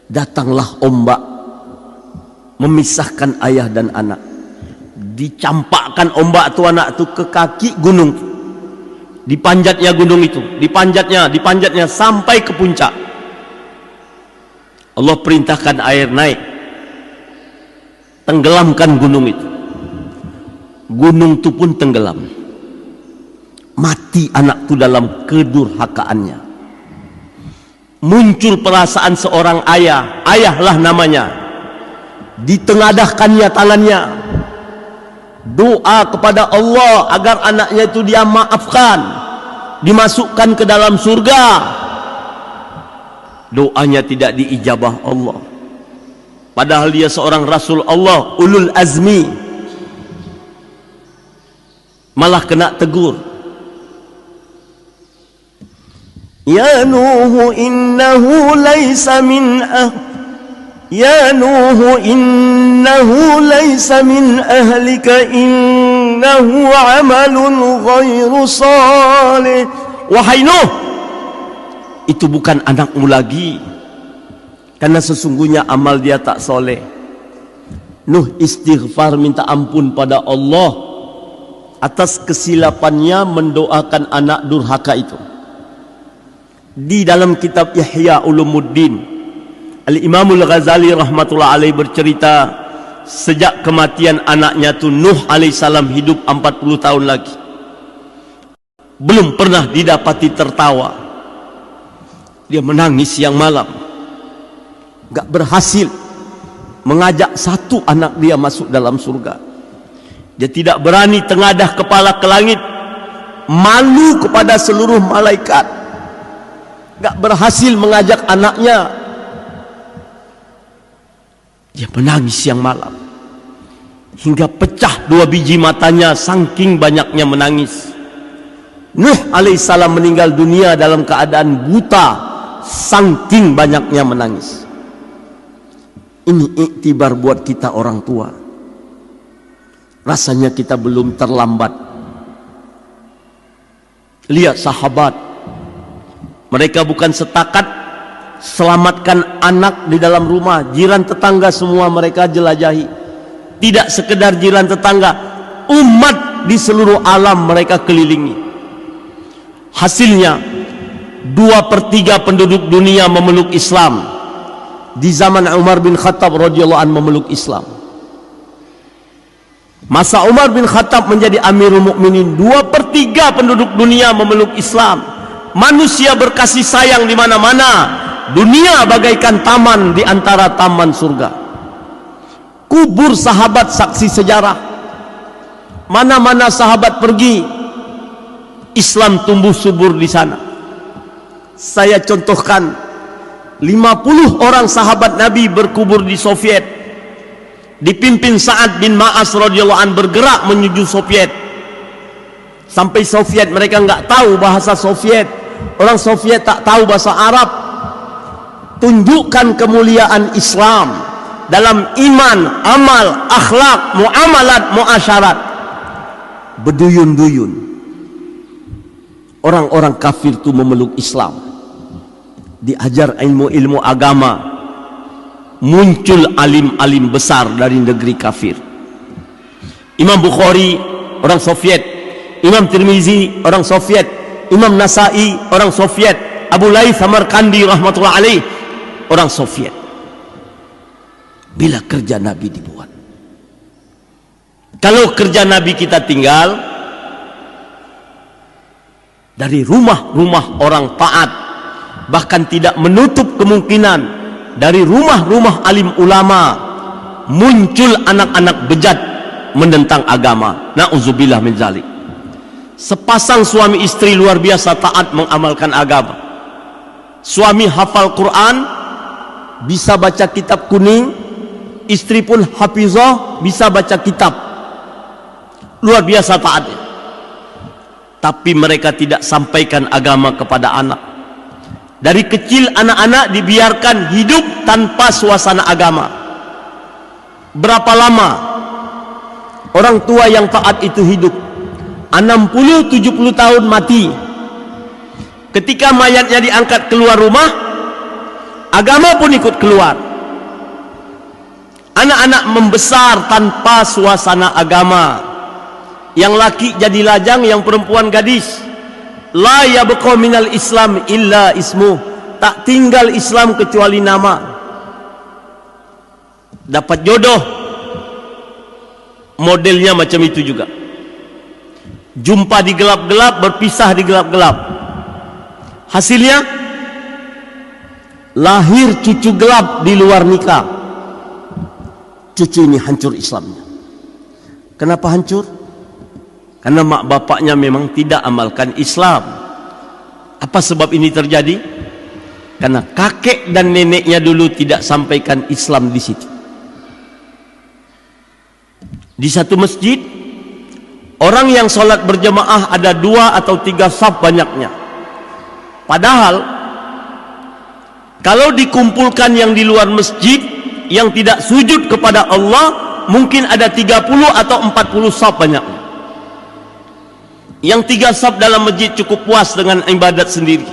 Datanglah ombak memisahkan ayah dan anak. Dicampakkan ombak tu anak tu ke kaki gunung. Dipanjatnya gunung itu, dipanjatnya sampai ke puncak. Allah perintahkan air naik, tenggelamkan gunung itu. Gunung itu pun tenggelam. Mati anak itu dalam kedurhakaannya. Muncul perasaan seorang ayah, ayahlah namanya. Ditengadahkannya tangannya, doa kepada Allah agar anaknya itu dia maafkan, dimasukkan ke dalam surga. Doanya tidak diijabah Allah, padahal dia seorang Rasul Allah, ulul azmi, malah kena tegur. Ya Nuh innahu laysa min Ya Nuh innahu laysa min ahlika innahu amalun ghairu salih. Wahai Nuh, itu bukan anakmu lagi, karena sesungguhnya amal dia tak soleh. Nuh istighfar, minta ampun pada Allah atas kesilapannya mendoakan anak durhaka itu. Di dalam kitab Ihya Ulumuddin, Al-Imamul Ghazali rahmatullah alaih bercerita, sejak kematian anaknya tu Nuh alaihissalam hidup 40 tahun lagi, belum pernah didapati tertawa. Dia menangis siang malam, gak berhasil mengajak satu anak dia masuk dalam surga. Dia tidak berani tengadah kepala ke langit, malu kepada seluruh malaikat. Gak berhasil mengajak anaknya. Dia menangis siang malam hingga pecah 2 biji matanya, saking banyaknya menangis. Nuh alaihissalam meninggal dunia dalam keadaan buta, saking banyaknya menangis. Ini iktibar buat kita orang tua. Rasanya kita belum terlambat. Lihat sahabat, mereka bukan setakat selamatkan anak di dalam rumah, jiran tetangga semua mereka jelajahi. Tidak sekedar jiran tetangga, umat di seluruh alam mereka kelilingi. Hasilnya 2/3 penduduk dunia memeluk Islam. Di zaman Umar bin Khattab radhiyallahu anhu memeluk Islam. Masa Umar bin Khattab menjadi Amirul Mukminin, 2/3 penduduk dunia memeluk Islam. Manusia berkasih sayang di mana-mana. Dunia bagaikan taman di antara taman surga. Kubur sahabat saksi sejarah. Mana-mana sahabat pergi, Islam tumbuh subur di sana. Saya contohkan, 50 orang sahabat Nabi berkubur di Soviet, dipimpin Sa'ad bin Ma'as radhiyallahu anhu bergerak menuju Soviet. Sampai Soviet mereka enggak tahu bahasa Soviet, orang Soviet tak tahu bahasa Arab. Tunjukkan kemuliaan Islam dalam iman, amal, akhlak, muamalat, muasyarat. Berduyun-duyun orang-orang kafir itu memeluk Islam, diajar ilmu-ilmu agama. Muncul alim-alim besar dari negeri kafir. Imam Bukhari orang Soviet, Imam Tirmizi orang Soviet, Imam Nasai orang Soviet, Abu Laith Samarkandi rahmatullah alaih orang Soviet. Bila kerja Nabi dibuat, kalau kerja Nabi kita tinggal dari rumah-rumah orang taat, bahkan tidak menutup kemungkinan dari rumah-rumah alim ulama muncul anak-anak bejat menentang agama. Na'udzubillah min zalik. Sepasang suami istri luar biasa taat mengamalkan agama. Suami hafal Quran, bisa baca kitab kuning, istri pun hafizah, bisa baca kitab. Luar biasa taatnya. Tapi mereka tidak sampaikan agama kepada anak. Dari kecil anak-anak dibiarkan hidup tanpa suasana agama. Berapa lama orang tua yang taat itu hidup? 60-70 tahun mati. Ketika mayatnya diangkat keluar rumah, agama pun ikut keluar. Anak-anak membesar tanpa suasana agama. Yang laki jadi lajang, yang perempuan gadis. La yabqa minal Islam illa ismu. Tak tinggal Islam kecuali nama. Dapat jodoh, modelnya macam itu juga. Jumpa di gelap-gelap, berpisah di gelap-gelap. Hasilnya lahir cucu gelap di luar nikah. Cucu ini hancur Islamnya. Kenapa hancur? Karena mak bapaknya memang tidak amalkan Islam. Apa sebab ini terjadi? Karena kakek dan neneknya dulu tidak sampaikan Islam di situ. Di satu masjid, orang yang sholat berjamaah ada 2 atau 3 saf banyaknya. Padahal kalau dikumpulkan yang di luar masjid, yang tidak sujud kepada Allah, mungkin ada 30 atau 40 saf banyaknya. Yang 3 saf dalam masjid cukup puas dengan ibadat sendiri.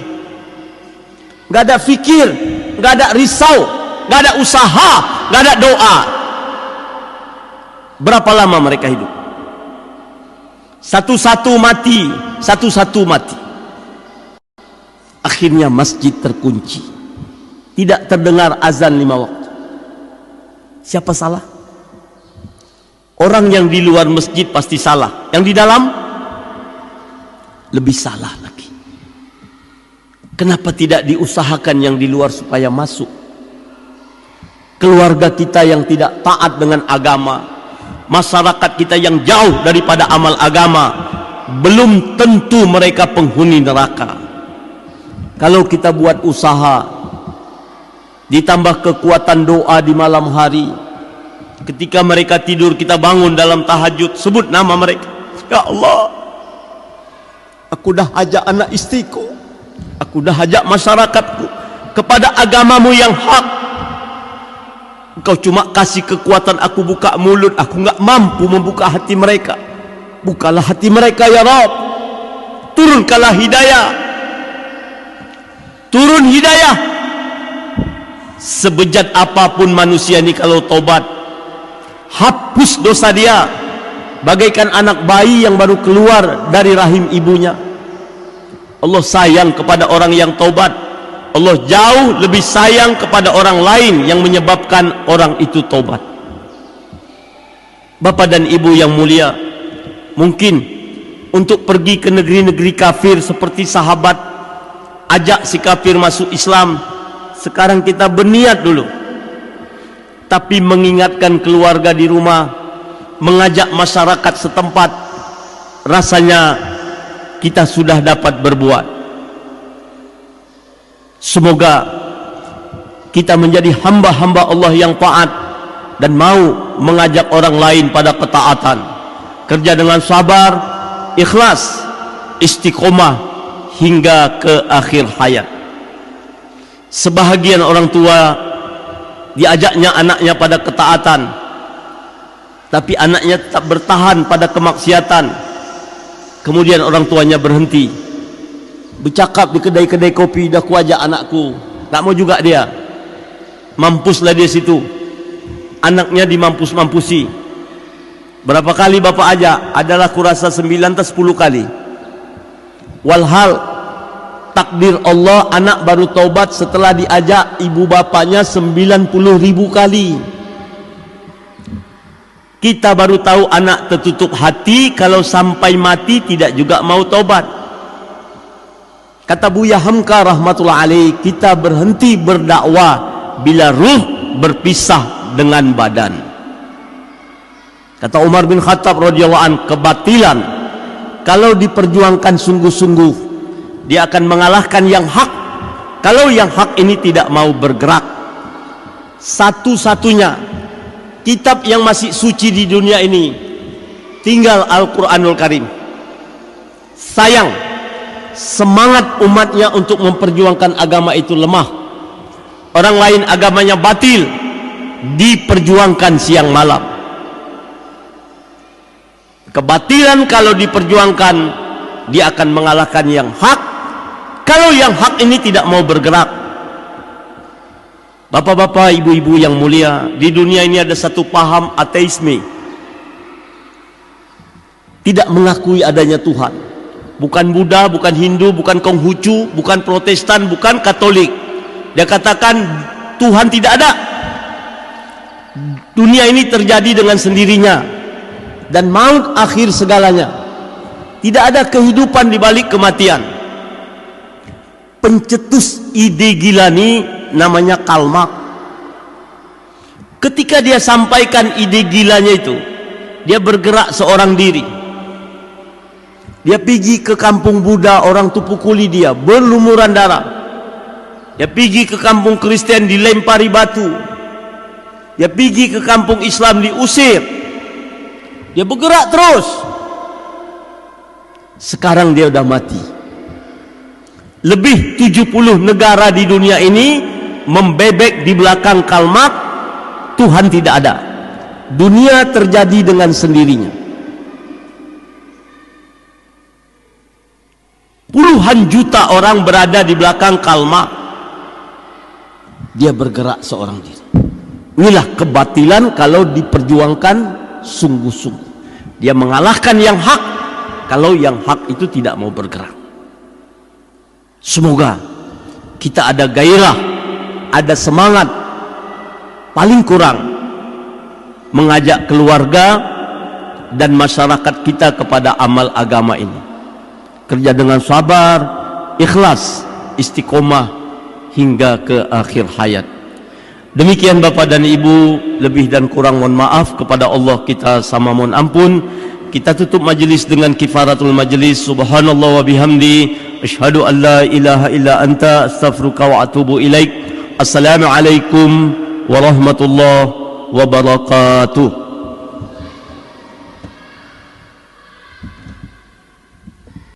Gak ada fikir, gak ada risau, gak ada usaha, gak ada doa. Berapa lama mereka hidup? Satu-satu mati, satu-satu mati. Akhirnya masjid terkunci. Tidak terdengar azan 5 waktu. Siapa salah? Orang yang di luar masjid pasti salah. Yang di dalam lebih salah lagi. Kenapa tidak diusahakan yang di luar supaya masuk? Keluarga kita yang tidak taat dengan agama, masyarakat kita yang jauh daripada amal agama, belum tentu mereka penghuni neraka. Kalau kita buat usaha, ditambah kekuatan doa di malam hari, ketika mereka tidur kita bangun dalam tahajud, sebut nama mereka. Ya Allah, aku dah ajak anak istriku, aku dah ajak masyarakatku kepada agamamu yang hak. Engkau cuma kasih kekuatan aku buka mulut, aku enggak mampu membuka hati mereka. Bukalah hati mereka ya Rabb. Turunkanlah hidayah. Turun hidayah. Sebejat apapun manusia ini kalau tobat, hapus dosa dia bagaikan anak bayi yang baru keluar dari rahim ibunya. Allah sayang kepada orang yang tobat. Allah jauh lebih sayang kepada orang lain yang menyebabkan orang itu tobat. Bapak dan ibu yang mulia, mungkin untuk pergi ke negeri-negeri kafir seperti sahabat, ajak si kafir masuk Islam. Sekarang kita berniat dulu, tapi mengingatkan keluarga di rumah, mengajak masyarakat setempat, rasanya kita sudah dapat berbuat. Semoga kita menjadi hamba-hamba Allah yang taat dan mau mengajak orang lain pada ketaatan. Kerja dengan sabar, ikhlas, istiqomah hingga ke akhir hayat. Sebahagian orang tua diajaknya anaknya pada ketaatan, tapi anaknya tetap bertahan pada kemaksiatan. Kemudian orang tuanya berhenti. Bercakap di kedai-kedai kopi, dah kuajak anakku, tak mau juga dia. Mampuslah dia situ. Anaknya dimampus-mampusi. Berapa kali bapak ajak? Adalah kurasa 9 atau 10 kali. Walhal takdir Allah, anak baru taubat setelah diajak ibu bapaknya 90.000 kali. Kita baru tahu anak tertutup hati kalau sampai mati tidak juga mau taubat. Kata Buya Hamka rahmatullah alaih, kita berhenti berdakwah bila ruh berpisah dengan badan. Kata Umar bin Khattab radhiyallahu an, kebatilan kalau diperjuangkan sungguh-sungguh dia akan mengalahkan yang hak kalau yang hak ini tidak mau bergerak. Satu-satunya kitab yang masih suci di dunia ini tinggal Al-Quranul Karim. Sayang, semangat umatnya untuk memperjuangkan agama itu lemah. Orang lain agamanya batil, diperjuangkan siang malam. Kebatilan kalau diperjuangkan, dia akan mengalahkan yang hak kalau yang hak ini tidak mau bergerak. Bapak-bapak, ibu-ibu yang mulia, di dunia ini ada satu paham ateisme. Tidak mengakui adanya Tuhan. Bukan Buddha, bukan Hindu, bukan Konghucu, bukan Protestan, bukan Katolik. Dia katakan Tuhan tidak ada. Dunia ini terjadi dengan sendirinya. Dan maut akhir segalanya. Tidak ada kehidupan di balik kematian. Pencetus ide gila ini namanya Karl Marx. Ketika dia sampaikan ide gilanya itu, dia bergerak seorang diri. Dia pergi ke kampung Buddha, orang tu pukuli dia, berlumuran darah. Dia pergi ke kampung Kristen, dilempari batu. Dia pergi ke kampung Islam, diusir. Dia bergerak terus. Sekarang dia sudah mati. Lebih 70 negara di dunia ini membebek di belakang Karl Marx, Tuhan tidak ada. Dunia terjadi dengan sendirinya. Puluhan juta orang berada di belakang Karl Marx. Dia bergerak seorang diri. Inilah kebatilan kalau diperjuangkan sungguh-sungguh. Dia mengalahkan yang hak kalau yang hak itu tidak mau bergerak. Semoga kita ada gairah, ada semangat, paling kurang mengajak keluarga dan masyarakat kita kepada amal agama ini. Kerja dengan sabar, ikhlas, istiqomah hingga ke akhir hayat. Demikian Bapak dan Ibu, lebih dan kurang mohon maaf, kepada Allah kita sama mohon ampun. Kita tutup majlis dengan kifaratul majlis. Subhanallah wa bihamdi, asyhadu an la ilaha illa anta, astaghfiruka wa atubu ilaik. Assalamualaikum warahmatullahi wabarakatuh.